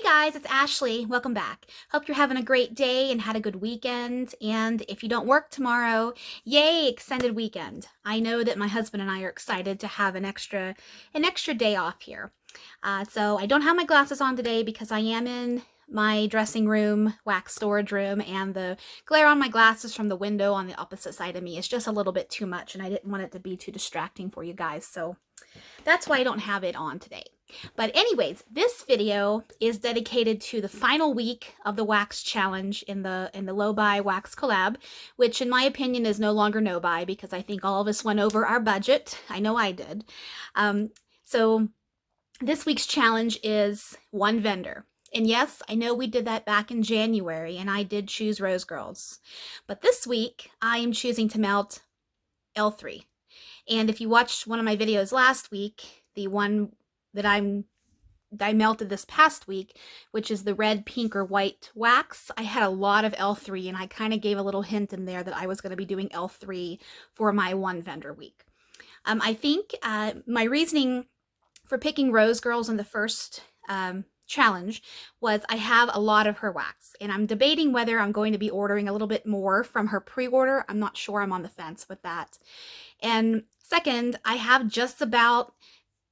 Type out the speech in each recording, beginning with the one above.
guys, it's Ashley. Welcome back. Hope you're having a great day and had a good weekend. And if you don't work tomorrow, yay, extended weekend. I know that my husband and I are excited to have an extra day off here. So I don't have my glasses on today because I am in my dressing room, wax storage room, and the glare on my glasses from the window on the opposite side of me is just a little bit too much, and I didn't want it to be too distracting for you guys. So that's why I don't have it on today. But anyways, this video is dedicated to the final week of the wax challenge in the low buy wax collab, which in my opinion is no longer no buy because I think all of us went over our budget. I know I did. So this week's challenge is one vendor. And yes, I know we did that back in January and I did choose Rose Girls. But this week I am choosing to melt L3. And if you watched one of my videos last week, the one that I melted this past week, which is the red, pink, or white wax, I had a lot of L3, and I kind of gave a little hint in there that I was going to be doing L3 for my one vendor week. I think my reasoning for picking Rose Girls in the first challenge was I have a lot of her wax, and I'm debating whether I'm going to be ordering a little bit more from her pre-order. I'm not sure. I'm on the fence with that. And second, I have just about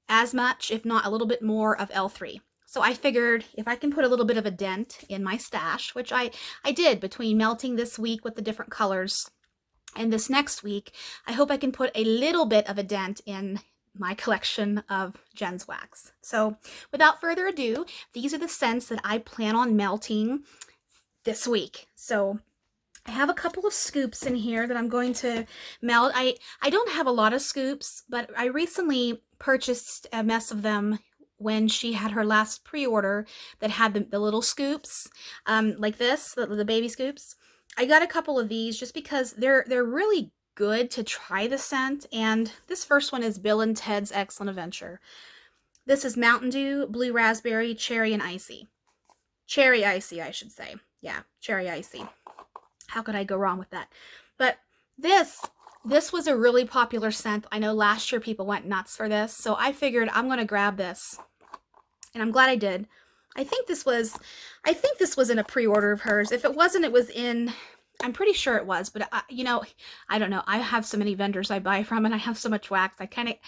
as much, if not a little bit more, of L3. So I figured if I can put a little bit of a dent in my stash, which I did between melting this week with the different colors and this next week, I hope I can put a little bit of a dent in my collection of Jen's wax. So without further ado, these are the scents that I plan on melting this week. So I have a couple of scoops in here that I'm going to melt. I don't have a lot of scoops, but I recently purchased a mess of them when she had her last pre-order that had the little scoops, like this, the baby scoops. I got a couple of these just because they're really good to try the scent. And this first one is Bill and Ted's Excellent Adventure. This is Mountain Dew, Blue Raspberry, Cherry, and Icy. Cherry Icy, I should say. Yeah, Cherry Icy. How could I go wrong with that? But this was a really popular scent. I know last year people went nuts for this, so I figured I'm going to grab this. And I'm glad I did. I think this was in a pre-order of hers. If it wasn't, it was in, I'm pretty sure it was, but I don't know. I have so many vendors I buy from and I have so much wax. I can't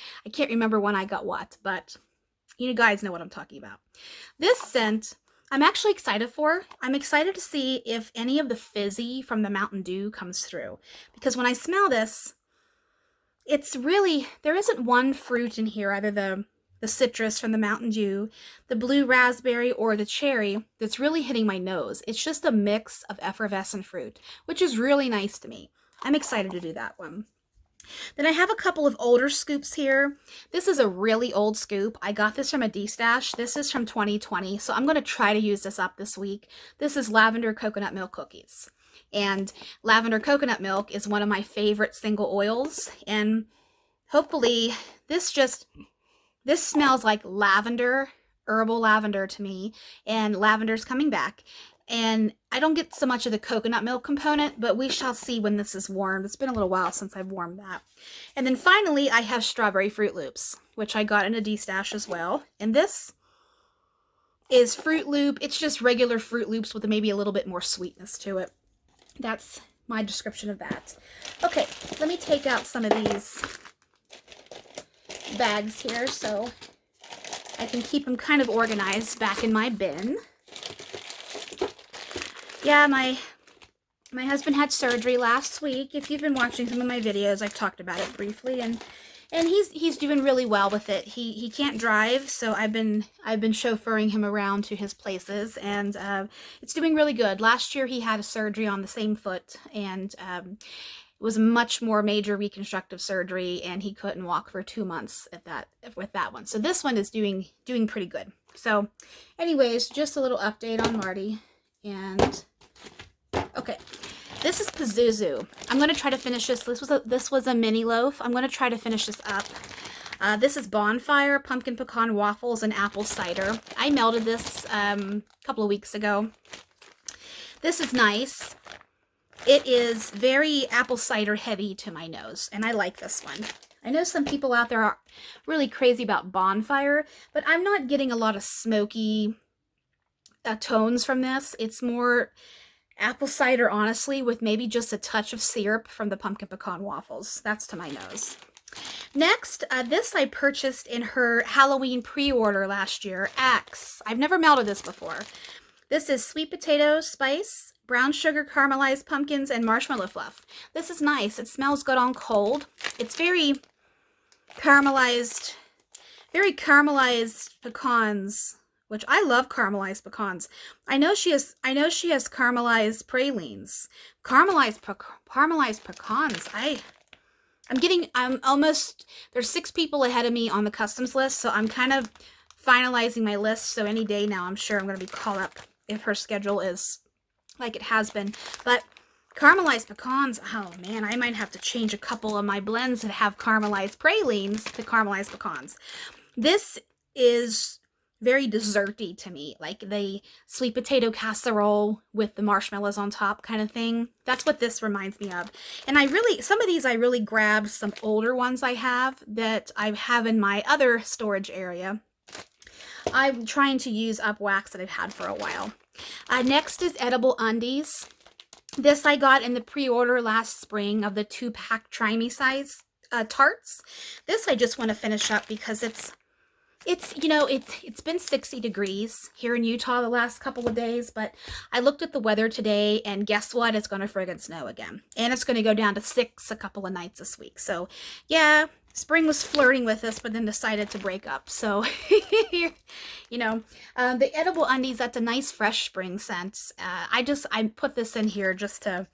remember when I got what, but you guys know what I'm talking about. This scent I'm actually excited for. I'm excited to see if any of the fizzy from the Mountain Dew comes through. Because when I smell this, it's really, there isn't one fruit in here, either the citrus from the Mountain Dew, the blue raspberry, or the cherry that's really hitting my nose. It's just a mix of effervescent fruit, which is really nice to me. I'm excited to do that one. Then I have a couple of older scoops here. This is a really old scoop. I got this from a D-stash. This is from 2020, so I'm going to try to use this up this week. This is Lavender Coconut Milk Cookies. And lavender coconut milk is one of my favorite single oils. And hopefully this smells like lavender, herbal lavender to me. And lavender's coming back. And I don't get so much of the coconut milk component, but we shall see when this is warmed. It's been a little while since I've warmed that. And then finally, I have Strawberry Fruit Loops, which I got in a D-stash as well. And this is Fruit Loop. It's just regular Fruit Loops with maybe a little bit more sweetness to it. That's my description of that. Okay, let me take out some of these bags here so I can keep them kind of organized back in my bin. Yeah, my husband had surgery last week. If you've been watching some of my videos, I've talked about it briefly, and he's doing really well with it. He can't drive, so I've been chauffeuring him around to his places, and it's doing really good. Last year he had a surgery on the same foot, and it was a much more major reconstructive surgery, and he couldn't walk for 2 months with that one. So this one is doing pretty good. So, anyways, just a little update on Marty. And okay, this is Pazuzu. I'm going to try to finish this. This was a mini loaf. I'm going to try to finish this up. This is Bonfire, Pumpkin Pecan Waffles, and Apple Cider. I melted this a couple of weeks ago. This is nice. It is very apple cider heavy to my nose, and I like this one. I know some people out there are really crazy about Bonfire, but I'm not getting a lot of smoky tones from this. It's more apple cider, honestly, with maybe just a touch of syrup from the pumpkin pecan waffles. That's to my nose. Next, this I purchased in her Halloween pre-order last year, X. I've never melted this before. This is sweet potato spice, brown sugar caramelized pumpkins, and marshmallow fluff. This is nice. It smells good on cold. It's very caramelized pecans, which I love caramelized pecans. I know she has caramelized pralines. Caramelized pecans. I'm almost, there's 6 people ahead of me on the customs list, so I'm kind of finalizing my list, so any day now I'm sure I'm going to be called up if her schedule is like it has been. But caramelized pecans, oh man, I might have to change a couple of my blends that have caramelized pralines to caramelized pecans. This is very desserty to me, like the sweet potato casserole with the marshmallows on top kind of thing. That's what this reminds me of. And some of these I really grabbed some older ones I have that I have in my other storage area. I'm trying to use up wax that I've had for a while. Next is edible Undies. This I got in the pre-order last spring of the 2-pack Try Me size tarts. This I just want to finish up because it's been 60 degrees here in Utah the last couple of days, but I looked at the weather today and guess what? It's going to friggin' snow again. And it's going to go down to 6 a couple of nights this week. So yeah, spring was flirting with us, but then decided to break up. So, the edible Undies, that's a nice fresh spring scent. I put this in here just to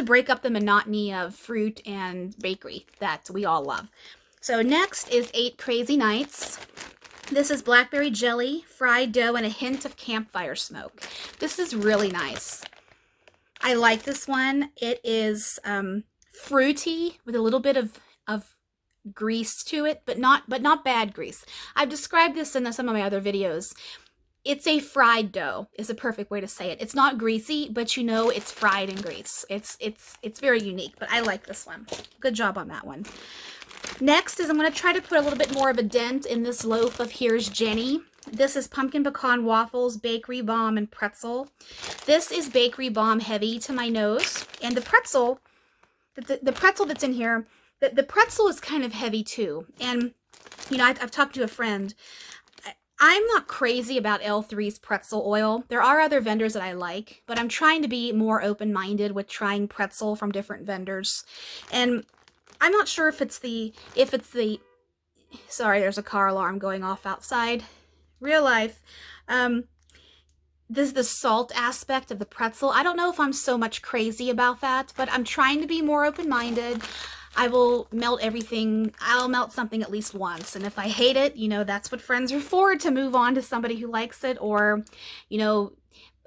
break up the monotony of fruit and bakery that we all love. So next is 8 Crazy Nights. This is blackberry jelly, fried dough, and a hint of campfire smoke. This is really nice. I like this one. It is fruity with a little bit of grease to it, but not bad grease. I've described this in some of my other videos. It's a fried dough is a perfect way to say it. It's not greasy, but it's fried in grease. It's very unique, but I like this one. Good job on that one. Next is I'm going to try to put a little bit more of a dent in this loaf of Here's Jenny. This is pumpkin pecan waffles, bakery bomb, and pretzel. This is bakery bomb heavy to my nose. And the pretzel that's in here, the pretzel is kind of heavy too. And, I've talked to a friend. I'm not crazy about L3's pretzel oil. There are other vendors that I like, but I'm trying to be more open-minded with trying pretzel from different vendors. And I'm not sure if it's the, sorry, there's a car alarm going off outside. Real life. This is the salt aspect of the pretzel. I don't know if I'm so much crazy about that, but I'm trying to be more open-minded. I will melt everything. I'll melt something at least once. And if I hate it, that's what friends are for, to move on to somebody who likes it. Or,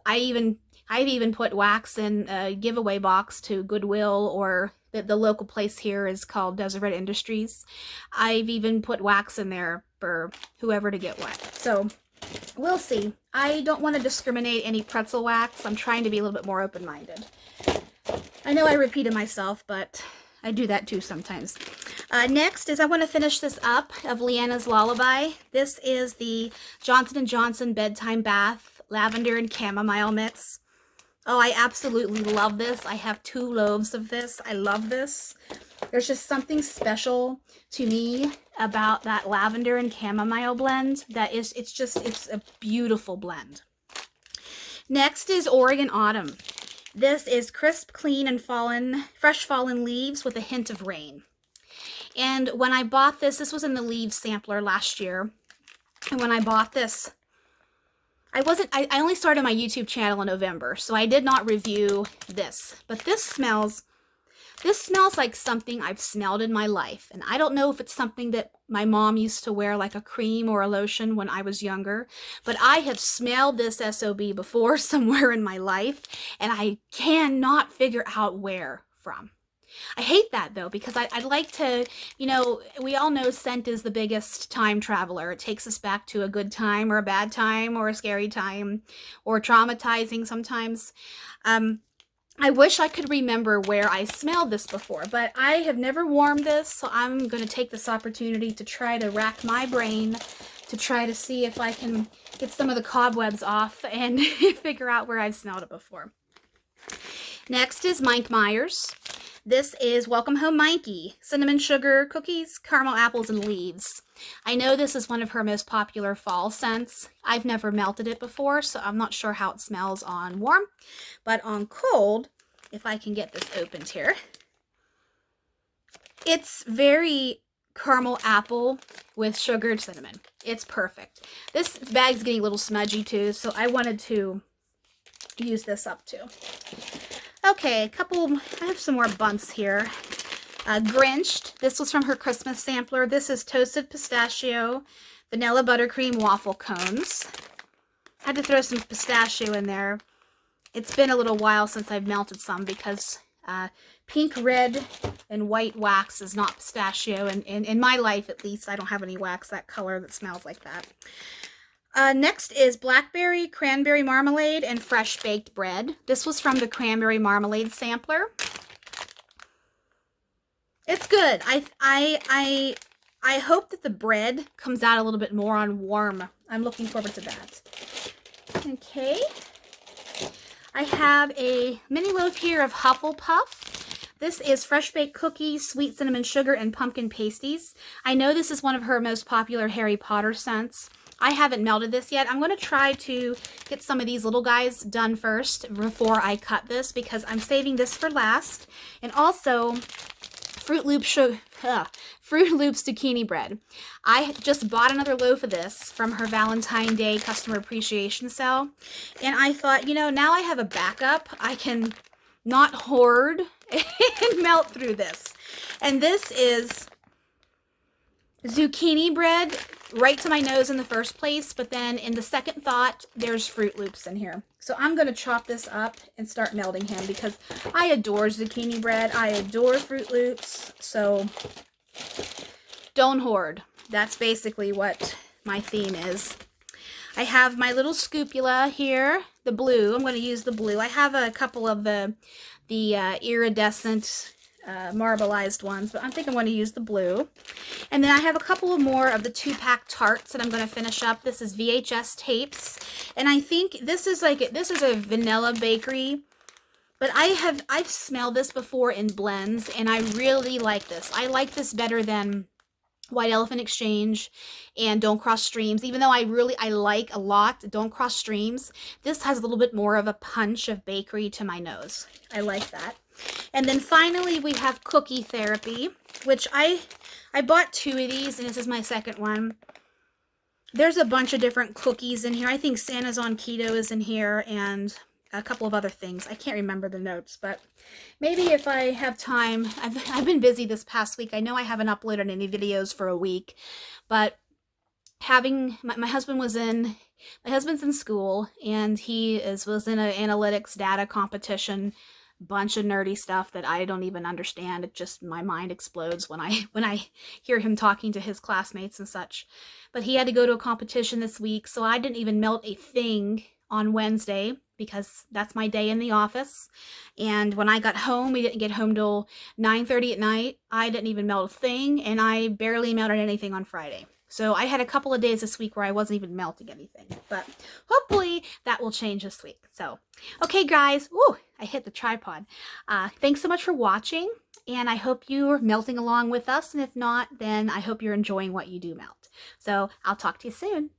I've even put wax in a giveaway box to Goodwill, or the local place here is called Desert Industries. I've even put wax in there for whoever to get wet. So we'll see. I don't want to discriminate any pretzel wax. I'm trying to be a little bit more open-minded. I know I repeated myself, but I do that too sometimes. Next is I want to finish this up of Leanna's Lullaby. This is the Johnson & Johnson Bedtime Bath Lavender and Chamomile Mix. Oh, I absolutely love this. I have 2 loaves of this. I love this. There's just something special to me about that lavender and chamomile blend. It's a beautiful blend. Next is Oregon Autumn. This is crisp, clean, and fresh fallen leaves with a hint of rain. And when I bought this was in the leaves sampler last year. And when I bought this, I only started my YouTube channel in November, so I did not review this. But this smells like something I've smelled in my life. And I don't know if it's something that my mom used to wear, like a cream or a lotion when I was younger. But I have smelled this SOB before somewhere in my life, and I cannot figure out where from. I hate that, though, because I'd like to, we all know scent is the biggest time traveler. It takes us back to a good time or a bad time or a scary time or traumatizing sometimes. I wish I could remember where I smelled this before, but I have never warmed this, so I'm going to take this opportunity to try to rack my brain to try to see if I can get some of the cobwebs off and figure out where I've smelled it before. Next is Mike Myers. This is Welcome Home Mikey. Cinnamon sugar cookies, caramel apples, and leaves. I know this is one of her most popular fall scents. I've never melted it before, so I'm not sure how it smells on warm. But on cold, if I can get this opened here, it's very caramel apple with sugared cinnamon. It's perfect. This bag's getting a little smudgy too, so I wanted to use this up too. Okay, I have some more bunts here. Grinched. This was from her Christmas sampler. This is toasted pistachio, vanilla buttercream waffle cones. Had to throw some pistachio in there. It's been a little while since I've melted some because pink, red, and white wax is not pistachio. And in my life, at least, I don't have any wax that color that smells like that. Next is Blackberry, Cranberry Marmalade, and Fresh Baked Bread. This was from the Cranberry Marmalade sampler. It's good. I hope that the bread comes out a little bit more on warm. I'm looking forward to that. Okay. I have a mini loaf here of Hufflepuff. This is fresh baked cookies, sweet cinnamon sugar, and pumpkin pasties. I know this is one of her most popular Harry Potter scents. I haven't melted this yet. I'm going to try to get some of these little guys done first before I cut this because I'm saving this for last. And also, Fruit Loops Zucchini Bread. I just bought another loaf of this from her Valentine Day customer appreciation sale. And I thought, you know, now I have a backup. I can not hoard and melt through this. And this is zucchini bread right to my nose in the first place, but then in the second thought, there's Fruit Loops in here. So I'm going to chop this up and start melting him because I adore zucchini bread. I adore Fruit Loops. So don't hoard. That's basically what my theme is. I have my little scoopula here, the blue. I'm going to use the blue. I have a couple of the iridescent marbleized ones, but I think I'm going to use the blue. And then I have a couple of more of the 2-pack tarts that I'm going to finish up. This is VHS tapes, and I think this is a vanilla bakery, but I've smelled this before in blends, and I really like this. I like this better than White Elephant Exchange and Don't Cross Streams. Even though I like a lot Don't Cross Streams, this has a little bit more of a punch of bakery to my nose. I like that. And then finally we have Cookie Therapy, which I bought 2 of these, and this is my second one. There's a bunch of different cookies in here. I think Santa's on Keto is in here, and a couple of other things. I can't remember the notes, but maybe if I have time. I've been busy this past week. I know I haven't uploaded any videos for a week, but having my husband's in school, and he was in an analytics data competition, bunch of nerdy stuff that I don't even understand. It just, my mind explodes when I hear him talking to his classmates and such. But he had to go to a competition this week, so I didn't even melt a thing on Wednesday because that's my day in the office. And when I got home, we didn't get home till 9:30 at night. I didn't even melt a thing, and I barely melted anything on Friday. So I had a couple of days this week where I wasn't even melting anything, but hopefully that will change this week. So, okay guys, ooh, I hit the tripod. Thanks so much for watching, and I hope you're melting along with us, and if not, then I hope you're enjoying what you do melt. So I'll talk to you soon.